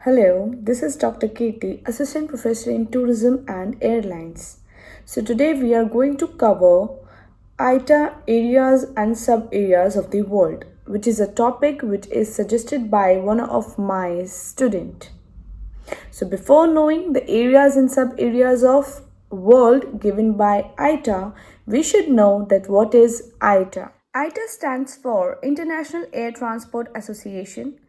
Hello, this is Dr. Katie, Assistant Professor in Tourism and Airlines. So, today we are going to cover IATA areas and sub areas of the world, which is a topic which is suggested by one of my student. So, before knowing the areas and sub areas of world given by IATA, we should know that what is IATA. IATA stands for International Air Transport Association.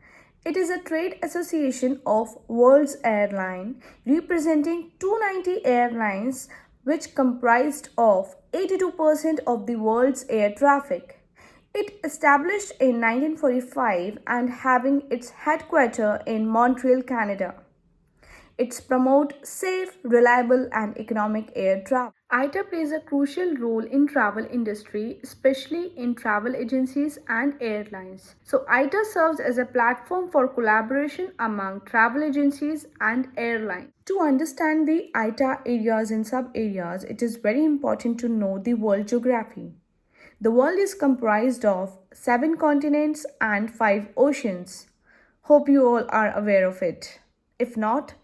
It is a trade association of world's airline representing 290 airlines which comprised of 82% of the world's air traffic. It established in 1945 and having its headquarters in Montreal, Canada. It's promote safe, reliable and economic air travel. ITA plays a crucial role in travel industry, especially in travel agencies and airlines. So ITA serves as a platform for collaboration among travel agencies and airlines. To understand the ITA areas and sub-areas, it is very important to know the world geography. The world is comprised of 7 continents and 5 oceans. Hope you all are aware of it. If not,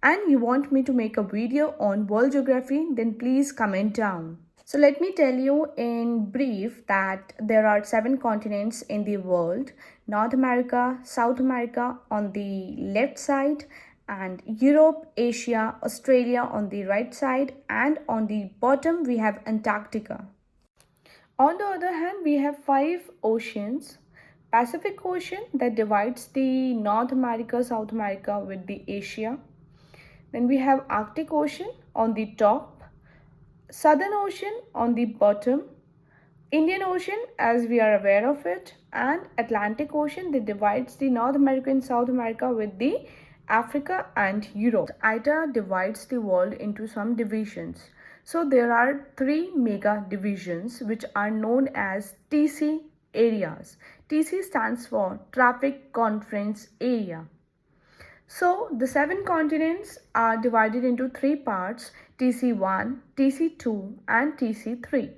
and you want me to make a video on world geography, then please comment down. So let me tell you in brief that there are 7 continents in the world: North America, South America on the left side, and Europe, Asia, Australia on the right side, and on the bottom we have Antarctica. On the other hand, we have 5 oceans. Pacific Ocean that divides the North America, South America with the Asia. Then we have Arctic Ocean on the top, Southern Ocean on the bottom, Indian Ocean as we are aware of it, and Atlantic Ocean that divides the North America and South America with the Africa and Europe. ITA divides the world into some divisions. So there are 3 mega divisions which are known as TC areas. TC stands for Traffic Conference Area. So the 7 continents are divided into 3 parts: TC1, TC2 and TC3.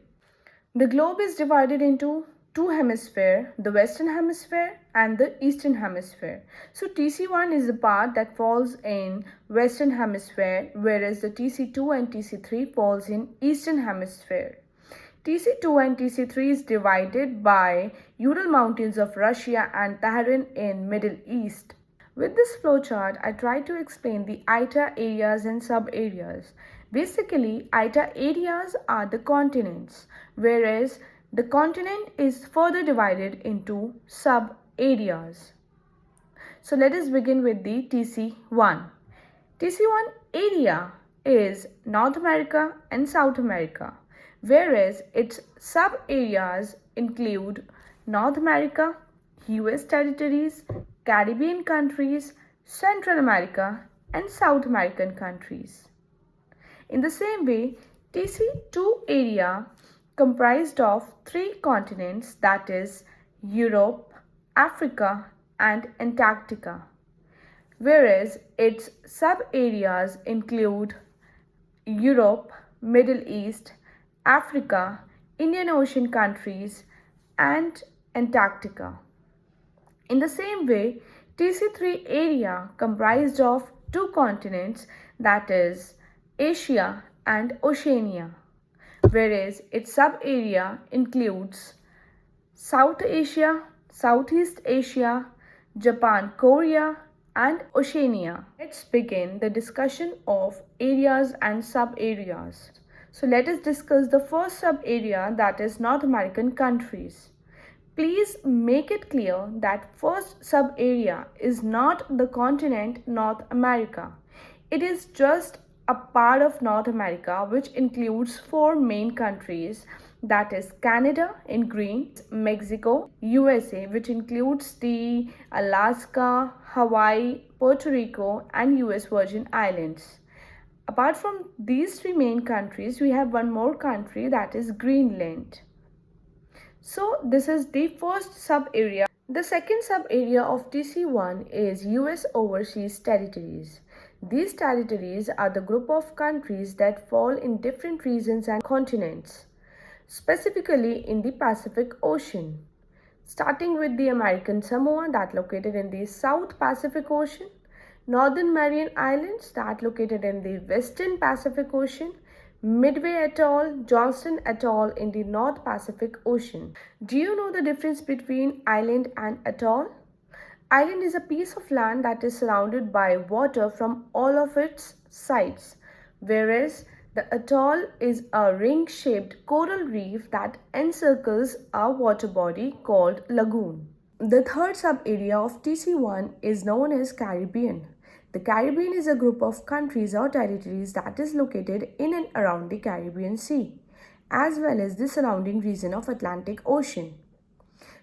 The globe is divided into 2 hemispheres, the western hemisphere and the eastern hemisphere. So TC1 is the part that falls in western hemisphere, whereas the TC2 and TC3 falls in eastern hemisphere. TC2 and TC3 is divided by Ural Mountains of Russia and Tehran in Middle East. With this flowchart, I try to explain the ITA areas and sub-areas. Basically, ITA areas are the continents, whereas the continent is further divided into sub-areas. So let us begin with the TC1. TC1 area is North America and South America, whereas its sub-areas include North America, US territories, Caribbean countries, Central America, and South American countries. In the same way, TC2 area comprised of 3 continents, that is Europe, Africa, and Antarctica, whereas its sub-areas include Europe, Middle East, Africa, Indian Ocean countries, and Antarctica. In the same way, TC3 area comprised of 2 continents, that is Asia and Oceania, whereas its sub-area includes South Asia, Southeast Asia, Japan, Korea, and Oceania. Let's begin the discussion of areas and sub-areas. So let us discuss the first sub-area, that is North American countries. Please make it clear that first sub-area is not the continent North America. It is just a part of North America which includes 4 main countries, that is Canada in green, Mexico, USA which includes the Alaska, Hawaii, Puerto Rico and US Virgin Islands. Apart from these 3 main countries, we have one more country, that is Greenland. So this is the first sub-area. The second sub-area of TC1 is US Overseas Territories. These territories are the group of countries that fall in different regions and continents, specifically in the Pacific Ocean. Starting with the American Samoa that located in the South Pacific Ocean, Northern Mariana Islands that located in the Western Pacific Ocean, Midway Atoll, Johnston Atoll in the North Pacific Ocean. Do you know the difference between island and atoll? Island is a piece of land that is surrounded by water from all of its sides, whereas the atoll is a ring-shaped coral reef that encircles a water body called lagoon. The third sub-area of TC1 is known as Caribbean. The Caribbean is a group of countries or territories that is located in and around the Caribbean Sea, as well as the surrounding region of Atlantic Ocean.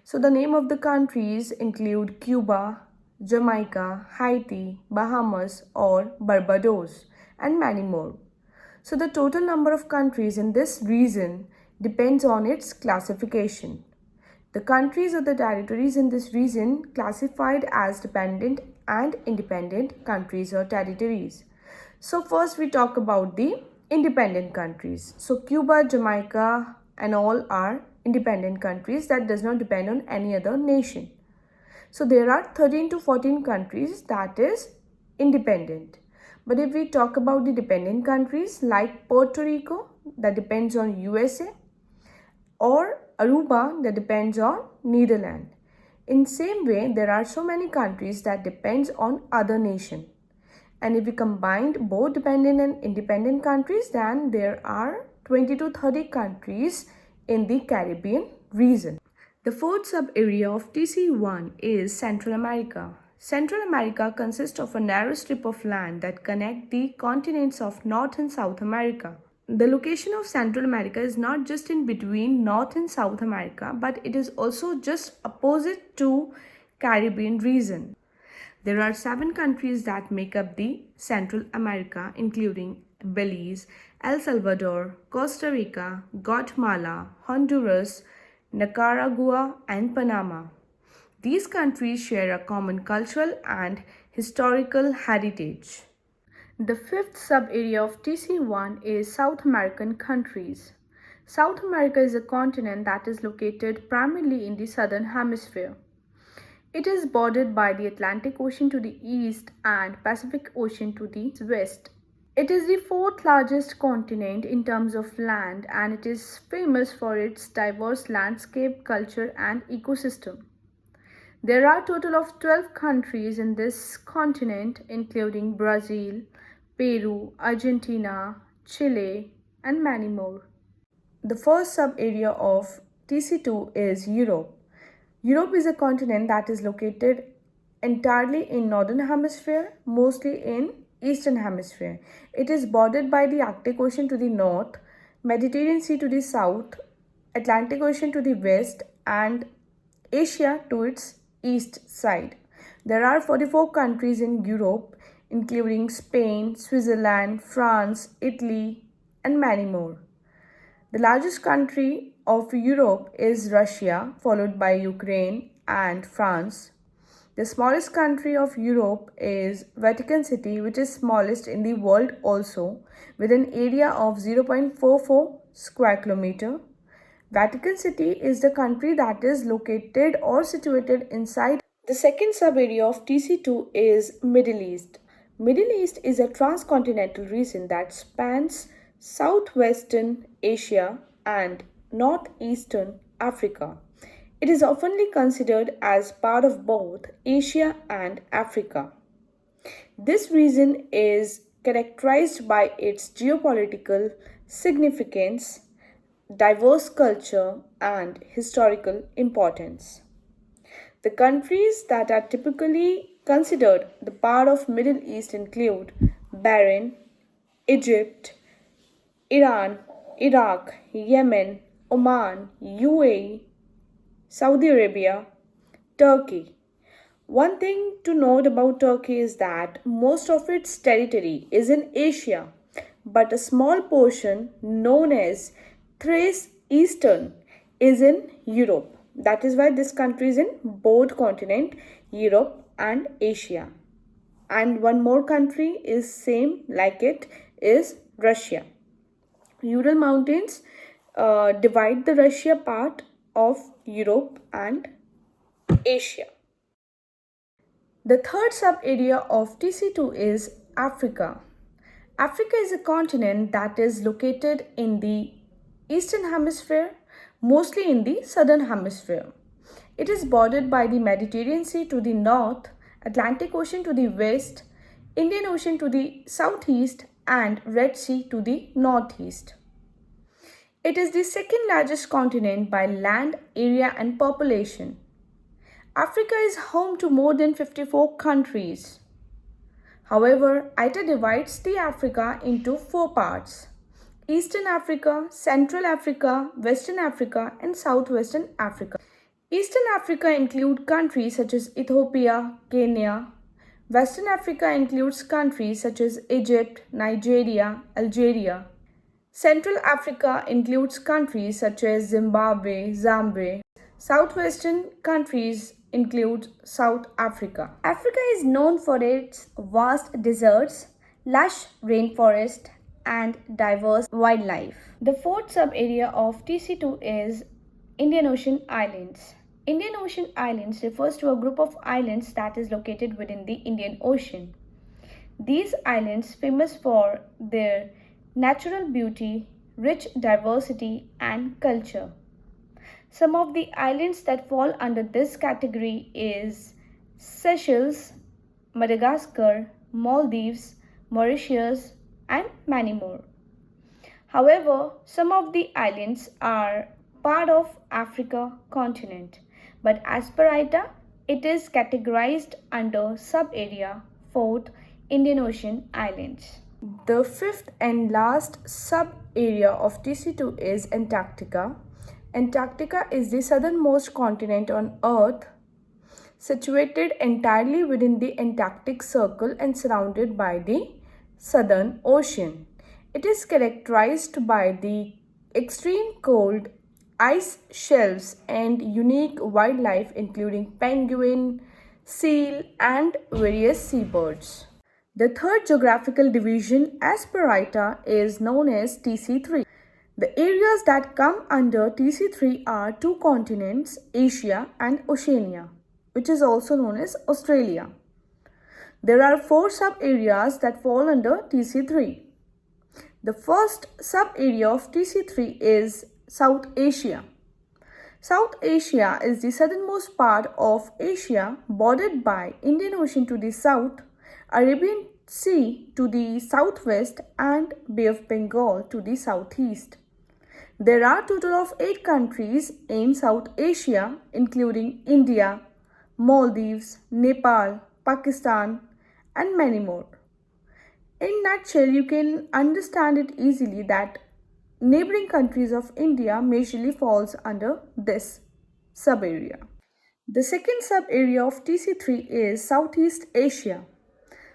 So the name of the countries include Cuba, Jamaica, Haiti, Bahamas or Barbados, and many more. So the total number of countries in this region depends on its classification. The countries or the territories in this region classified as dependent and independent countries or territories. So first we talk about the independent countries. So Cuba, Jamaica and all are independent countries that does not depend on any other nation. So there are 13 to 14 countries that is independent. But if we talk about the dependent countries like Puerto Rico that depends on USA, or Aruba that depends on Netherlands. In same way, there are so many countries that depends on other nation. And if we combine both dependent and independent countries, then there are 20 to 30 countries in the Caribbean region. The fourth sub-area of TC1 is Central America. Central America consists of a narrow strip of land that connect the continents of North and South America. The location of Central America is not just in between North and South America, but it is also just opposite to Caribbean region. There are 7 countries that make up the Central America, including Belize, El Salvador, Costa Rica, Guatemala, Honduras, Nicaragua, and Panama. These countries share a common cultural and historical heritage. The fifth sub-area of TC1 is South American countries. South America is a continent that is located primarily in the southern hemisphere. It is bordered by the Atlantic Ocean to the east and Pacific Ocean to the west. It is the fourth largest continent in terms of land, and it is famous for its diverse landscape, culture and ecosystem. There are a total of 12 countries in this continent, including Brazil, Peru, Argentina, Chile, and many more. The first sub-area of TC2 is Europe. Europe is a continent that is located entirely in northern hemisphere, mostly in eastern hemisphere. It is bordered by the Arctic Ocean to the north, Mediterranean Sea to the south, Atlantic Ocean to the west, and Asia to its east side. There are 44 countries in Europe, including Spain, Switzerland, France, Italy, and many more. The largest country of Europe is Russia, followed by Ukraine and France. The smallest country of Europe is Vatican City, which is smallest in the world also, with an area of 0.44 square kilometer. Vatican City is the country that is located or situated inside. The second sub-area of TC2 is Middle East. Middle East is a transcontinental region that spans southwestern Asia and northeastern Africa. It is often considered as part of both Asia and Africa. This region is characterized by its geopolitical significance, diverse culture, and historical importance. The countries that are typically considered the part of Middle East include Bahrain, Egypt, Iran, Iraq, Yemen, Oman, UAE, Saudi Arabia, Turkey. One thing to note about Turkey is that most of its territory is in Asia, but a small portion known as Thrace Eastern is in Europe. That is why this country is in both continent, Europe and Asia. And one more country is same like it is Russia. Ural Mountains divide the Russia part of Europe and Asia. The third sub-area of TC2 is Africa. Africa is a continent that is located in the Eastern Hemisphere, mostly in the Southern Hemisphere. It is bordered by the Mediterranean Sea to the north, Atlantic Ocean to the west, Indian Ocean to the southeast, and Red Sea to the northeast. It is the second largest continent by land area and population. Africa is home to more than 54 countries. However, IATA divides the Africa into four parts: Eastern Africa, Central Africa, Western Africa, and Southwestern Africa. Eastern Africa includes countries such as Ethiopia, Kenya. Western Africa includes countries such as Egypt, Nigeria, Algeria. Central Africa includes countries such as Zimbabwe, Zambia. Southwestern countries include South Africa. Africa is known for its vast deserts, lush rainforest, and diverse wildlife. The fourth sub-area of TC2 is Indian Ocean Islands. Indian Ocean Islands refers to a group of islands that is located within the Indian Ocean. These islands, famous for their natural beauty, rich diversity, and culture. Some of the islands that fall under this category is Seychelles, Madagascar, Maldives, Mauritius, and many more. However, some of the islands are part of Africa continent, but as per IATA, it is categorized under sub-area 4th Indian Ocean Islands. The fifth and last sub-area of TC2 is Antarctica. Antarctica is the southernmost continent on Earth, situated entirely within the Antarctic Circle and surrounded by the Southern Ocean. It is characterized by the extreme cold, ice shelves, and unique wildlife including penguin, seal, and various seabirds. The third geographical division as per IATA is known as TC3. The areas that come under TC3 are two continents, Asia and Oceania, which is also known as Australia. There are four sub-areas that fall under TC3. The first sub-area of TC3 is South Asia. South Asia is the southernmost part of Asia, bordered by Indian Ocean to the south, Arabian Sea to the southwest, and Bay of Bengal to the southeast. There are a total of 8 countries in South Asia, including India, Maldives, Nepal, Pakistan, and many more. In a nutshell, you can understand it easily that neighboring countries of India majorly falls under this sub-area. The second sub-area of TC3 is Southeast Asia.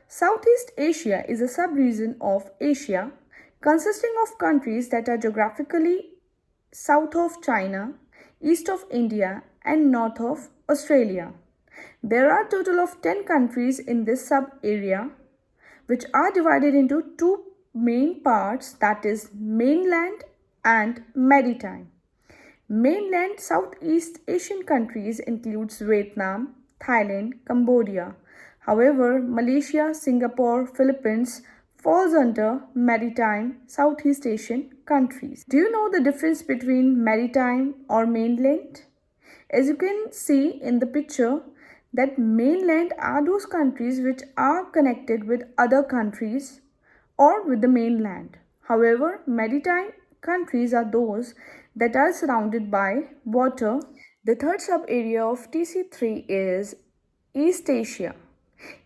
Southeast Asia is a sub-region of Asia consisting of countries that are geographically south of China, east of India, and north of Australia. There are a total of 10 countries in this sub-area, which are divided into two main parts, that is mainland and maritime. Mainland Southeast Asian countries includes Vietnam, Thailand, Cambodia. However, Malaysia, Singapore, Philippines falls under maritime Southeast Asian countries. Do you know the difference between maritime or mainland? As you can see in the picture, that mainland are those countries which are connected with other countries or with the mainland. However, maritime countries are those that are surrounded by water. The third sub-area of TC3 is East Asia.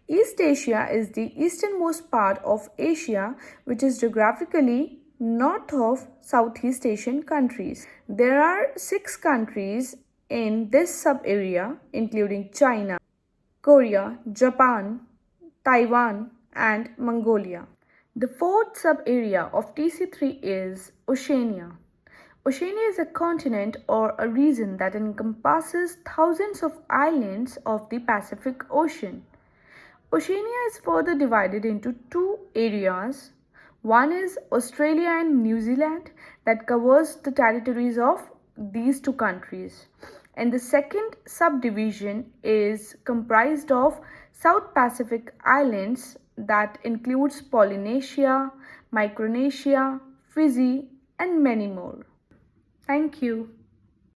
East Asia is the easternmost part of Asia, which is geographically north of Southeast Asian countries. There are 6 countries in this sub-area, including China, Korea, Japan, Taiwan, and Mongolia. The fourth sub-area of TC3 is Oceania. Oceania is a continent or a region that encompasses thousands of islands of the Pacific Ocean. Oceania is further divided into two areas. One is Australia and New Zealand, that covers the territories of these two countries. And the second subdivision is comprised of South Pacific islands that includes Polynesia, Micronesia, Fiji and many more. Thank you.